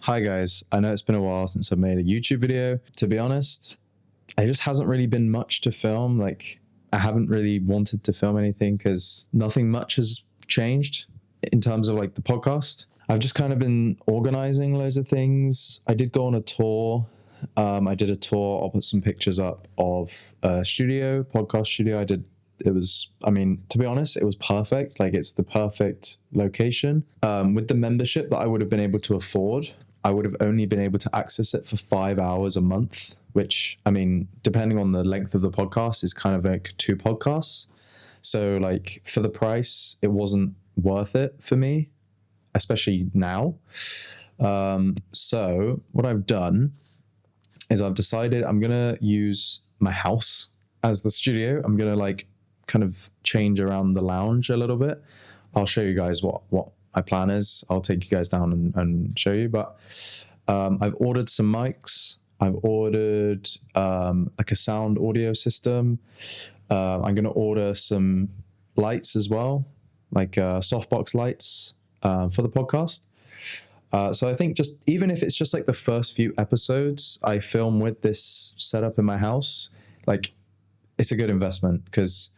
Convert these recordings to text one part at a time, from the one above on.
Hi guys, I know it's been a while since I've made a YouTube video. To be honest, it just hasn't really been much to film. Like, I haven't really wanted to film anything because nothing much has changed in terms of like the podcast. I've just kind of been organizing loads of things. I did go on a tour. I did a tour. I'll put some pictures up of a podcast studio. To be honest, it was perfect. Like, it's the perfect location. With the membership that I would have been able to afford, I would have only been able to access it for 5 hours a month, which, depending on the length of the podcast, is kind of like 2 podcasts. So like, for the price, it wasn't worth it for me, especially now. So what I've done is I've decided I'm going to use my house as the studio. I'm going to like kind of change around the lounge a little bit. I'll show you guys what my plan is. I'll take you guys down and show you. But I've ordered some mics. I've ordered like a sound audio system. I'm going to order some lights as well, like softbox lights for the podcast. So I think just even if it's just like the first few episodes I film with this setup in my house, like, it's a good investment because,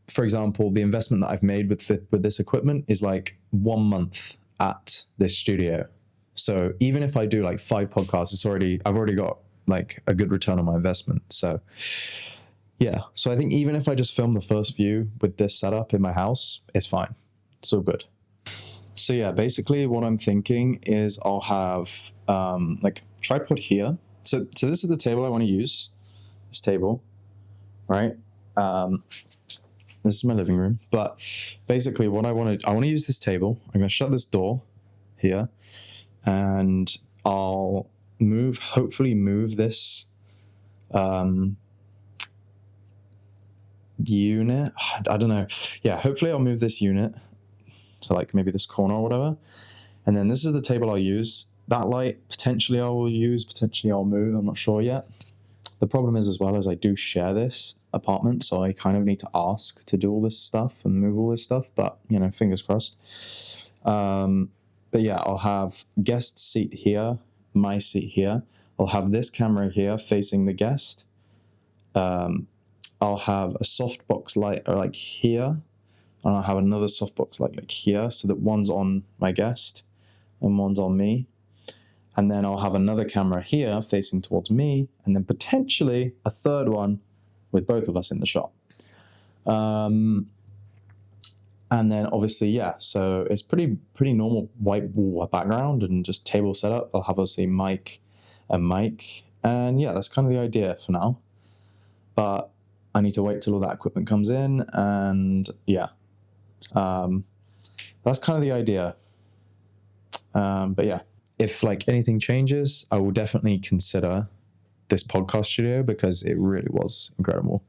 for example, the investment that I've made with this equipment is like 1 month at this studio. So even if I do like 5 podcasts, I've already got like a good return on my investment. So yeah, so I think even if I just film the first few with this setup in my house, it's fine. It's all good. So yeah, basically what I'm thinking is I'll have like tripod here. So this is the table I want to use. This table, right? This is my living room. But basically I want to use this table. I'm going to shut this door here, and I'll hopefully move this unit. I don't know. Yeah, hopefully I'll move this unit to like maybe this corner or whatever. And then this is the table I'll use. That light, potentially I will use, potentially I'll move. I'm not sure yet. The problem is as well as I do share this apartment, so I kind of need to ask to do all this stuff and move all this stuff, but fingers crossed. But yeah, I'll have guest seat here, my seat here. I'll have this camera here facing the guest. I'll have a softbox light like here, and I'll have another softbox light like here, so that one's on my guest and one's on me. And then I'll have another camera here facing towards me, and then potentially a third one with both of us in the shot. And then obviously, yeah, so it's pretty normal white wall background and just table setup. I'll have obviously mic, and yeah, that's kind of the idea for now. But I need to wait till all that equipment comes in, and yeah, that's kind of the idea. But yeah, if like anything changes, I will definitely consider this podcast studio because it really was incredible.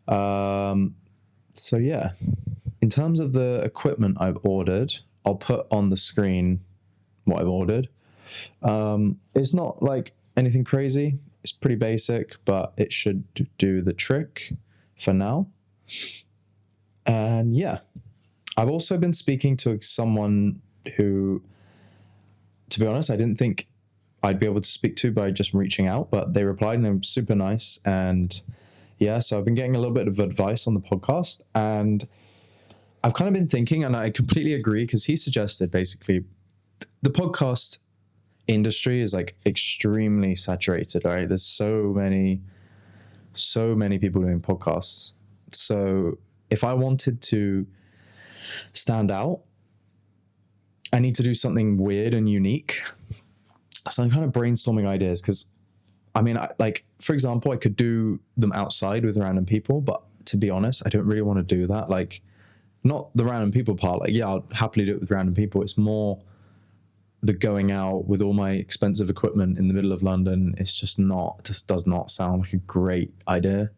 So yeah, in terms of the equipment I've ordered, I'll put on the screen what I've ordered. It's not like anything crazy. It's pretty basic, but it should do the trick for now. And yeah, I've also been speaking to someone who, to be honest, I didn't think I'd be able to speak to by just reaching out, but they replied and they were super nice. And yeah, so I've been getting a little bit of advice on the podcast, and I've kind of been thinking, and I completely agree, because he suggested basically the podcast industry is like extremely saturated, right? There's so many people doing podcasts. So if I wanted to stand out, I need to do something weird and unique. So I'm kind of brainstorming ideas because, for example, I could do them outside with random people, but to be honest, I don't really want to do that. Like, not the random people part. Like, yeah, I'll happily do it with random people. It's more the going out with all my expensive equipment in the middle of London. It just does not sound like a great idea.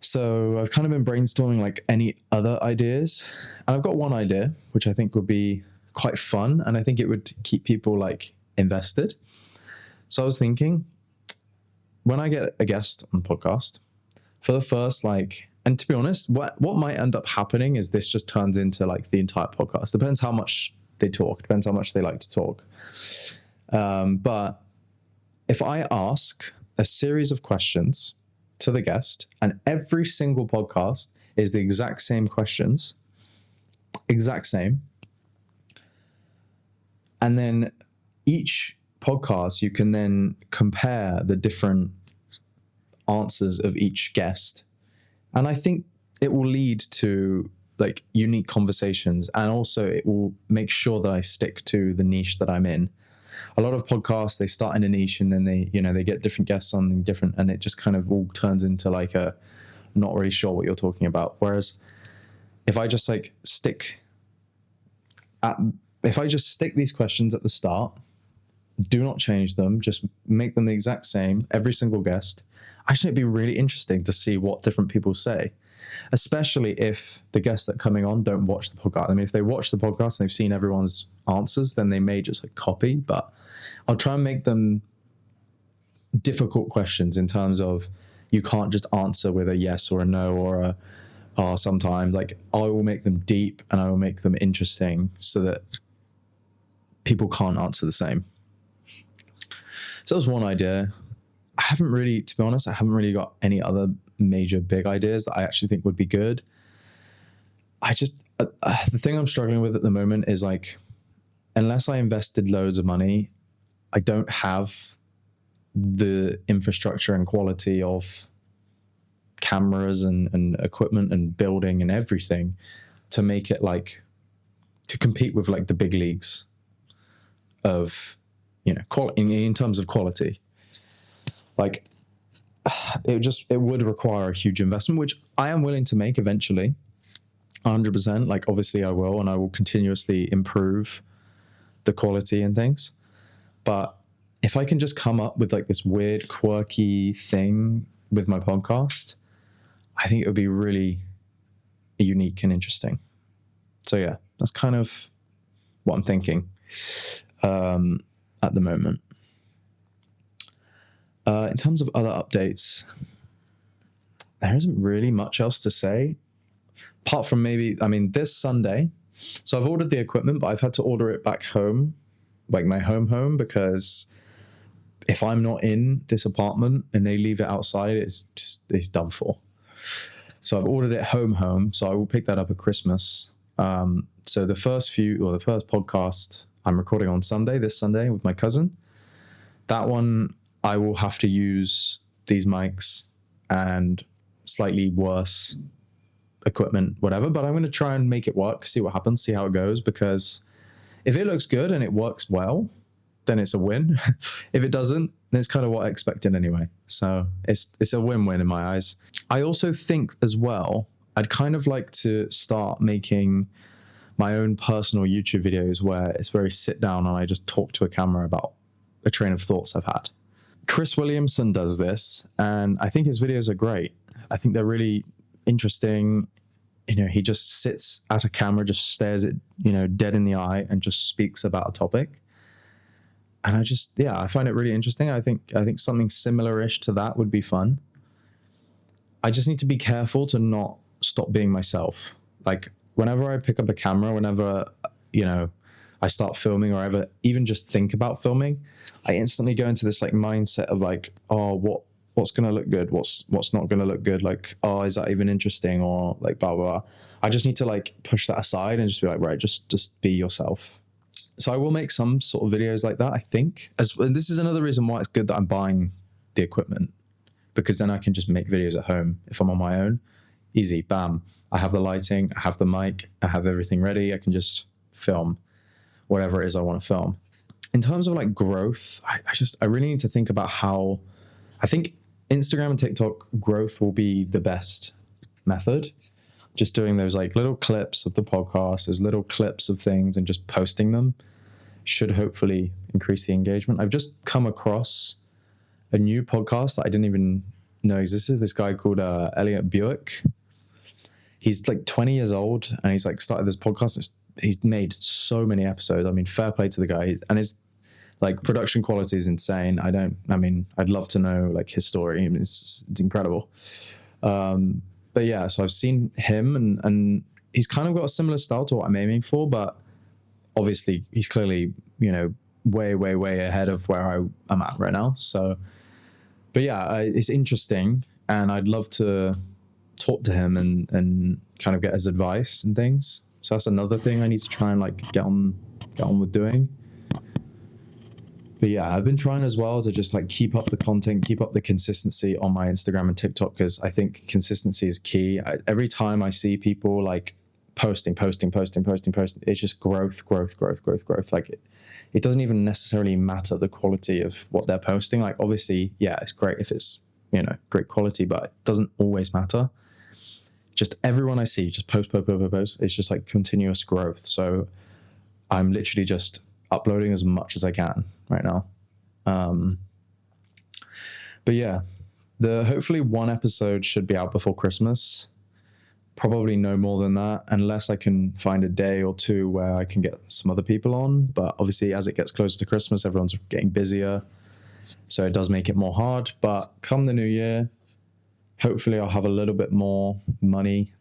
So I've kind of been brainstorming like any other ideas. And I've got one idea, which I think would be quite fun. And I think it would keep people like invested. So I was thinking, when I get a guest on the podcast, for the first and to be honest, what might end up happening is this just turns into like the entire podcast. Depends how much they talk. Depends how much they like to talk. But if I ask a series of questions to the guest, and every single podcast is the exact same questions, exact same, and then each podcast, you can then compare the different answers of each guest. And I think it will lead to like unique conversations, and also it will make sure that I stick to the niche that I'm in. A lot of podcasts, they start in a niche and then they get different guests on different, and it just kind of all turns into like a not really sure what you're talking about. Whereas if I just stick these questions at the start, do not change them, just make them the exact same, every single guest, actually it'd be really interesting to see what different people say, especially if the guests that are coming on don't watch the podcast. I mean, if they watch the podcast and they've seen everyone's answers, then they may just copy, but I'll try and make them difficult questions in terms of you can't just answer with a yes or a no or a sometimes. Like, I will make them deep and I will make them interesting so that people can't answer the same. So that was one idea. To be honest, I haven't really got any other major big ideas that I actually think would be good. The thing I'm struggling with at the moment is unless I invested loads of money, I don't have the infrastructure and quality of cameras and equipment and building and everything to make it to compete with the big leagues of, quality in terms of quality. It would require a huge investment, which I am willing to make eventually, 100%. Obviously I will, and I will continuously improve the quality and things. But if I can just come up with this weird, quirky thing with my podcast, I think it would be really unique and interesting. So yeah, that's kind of what I'm thinking at the moment. In terms of other updates, there isn't really much else to say, apart from this Sunday. So I've ordered the equipment, but I've had to order it back home, my home, because if I'm not in this apartment and they leave it outside, it's done for. So I've ordered it home, so I will pick that up at Christmas. So the first podcast I'm recording on this Sunday with my cousin, that one I will have to use these mics and slightly worse equipment, whatever, but I'm going to try and make it work, see what happens, see how it goes, because if it looks good and it works well, then it's a win. If it doesn't, then it's kind of what I expected anyway. So it's a win-win in my eyes. I also think as well, I'd kind of like to start making my own personal YouTube videos where it's very sit down and I just talk to a camera about a train of thoughts I've had. Chris Williamson does this, and I think his videos are great. I think they're really interesting. He just sits at a camera, just stares it, dead in the eye and just speaks about a topic. And I find it really interesting. I think something similar-ish to that would be fun. I just need to be careful to not stop being myself. Whenever I pick up a camera, whenever, I start filming or ever even just think about filming, I instantly go into this mindset of what's going to look good? What's not going to look good? Is that even interesting? Or blah, blah, blah. I just need to push that aside and just be right, just be yourself. So I will make some sort of videos like that, I think. And this is another reason why it's good that I'm buying the equipment, because then I can just make videos at home if I'm on my own. Easy, bam. I have the lighting, I have the mic, I have everything ready. I can just film whatever it is I want to film. In terms of growth, I really need to think about how I think Instagram and TikTok growth will be the best method. Just doing those little clips of the podcast, as little clips of things and just posting them should hopefully increase the engagement. I've just come across a new podcast that I didn't even know existed. This guy called Elliot Buick. He's 20 years old and he's started this podcast. He's made so many episodes. Fair play to the guy. And his production quality is insane. I'd love to know his story. It's incredible. But yeah, so I've seen him and he's kind of got a similar style to what I'm aiming for, but obviously he's clearly, way, way, way ahead of where I'm at right now. So, but yeah, it's interesting, and I'd love to talk to him and kind of get his advice and things. So that's another thing I need to try and like get on with doing. But yeah, I've been trying as well to just like keep up the content, keep up the consistency on my Instagram and TikTok, because I think consistency is key. Every time I see people like posting, it's just growth. Like it doesn't even necessarily matter the quality of what they're posting. Like obviously, yeah, it's great if it's, great quality, but it doesn't always matter. Just everyone I see just post. It's just like continuous growth. So I'm literally just uploading as much as I can right now. But yeah, hopefully one episode should be out before Christmas. Probably no more than that, unless I can find a day or two where I can get some other people on. But obviously, as it gets closer to Christmas, everyone's getting busier, so it does make it more hard. But come the new year, hopefully I'll have a little bit more money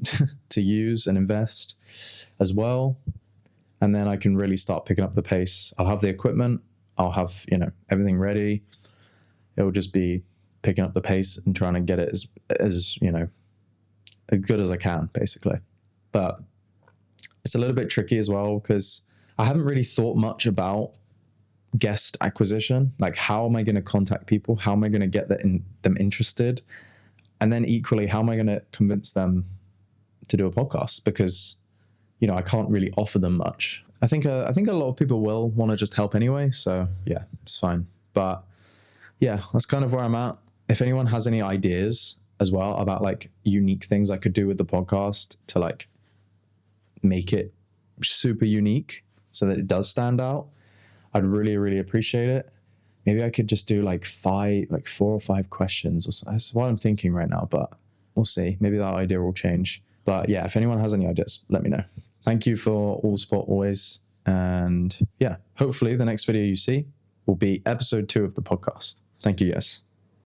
to use and invest as well. And then I can really start picking up the pace. I'll have the equipment. I'll have, everything ready. It will just be picking up the pace and trying to get it as as good as I can, basically. But it's a little bit tricky as well, because I haven't really thought much about guest acquisition. Like, how am I going to contact people? How am I going to get them interested? And then equally, how am I going to convince them to do a podcast? Because I can't really offer them much. I think a lot of people will want to just help anyway. So yeah, it's fine. But yeah, that's kind of where I'm at. If anyone has any ideas as well about like unique things I could do with the podcast to like make it super unique so that it does stand out, I'd really, really appreciate it. Maybe I could just do like 4 or 5 questions or so. That's what I'm thinking right now, but we'll see. Maybe that idea will change. But yeah, if anyone has any ideas, let me know. Thank you for all the support always. And yeah, hopefully the next video you see will be episode 2 of the podcast. Thank you, guys.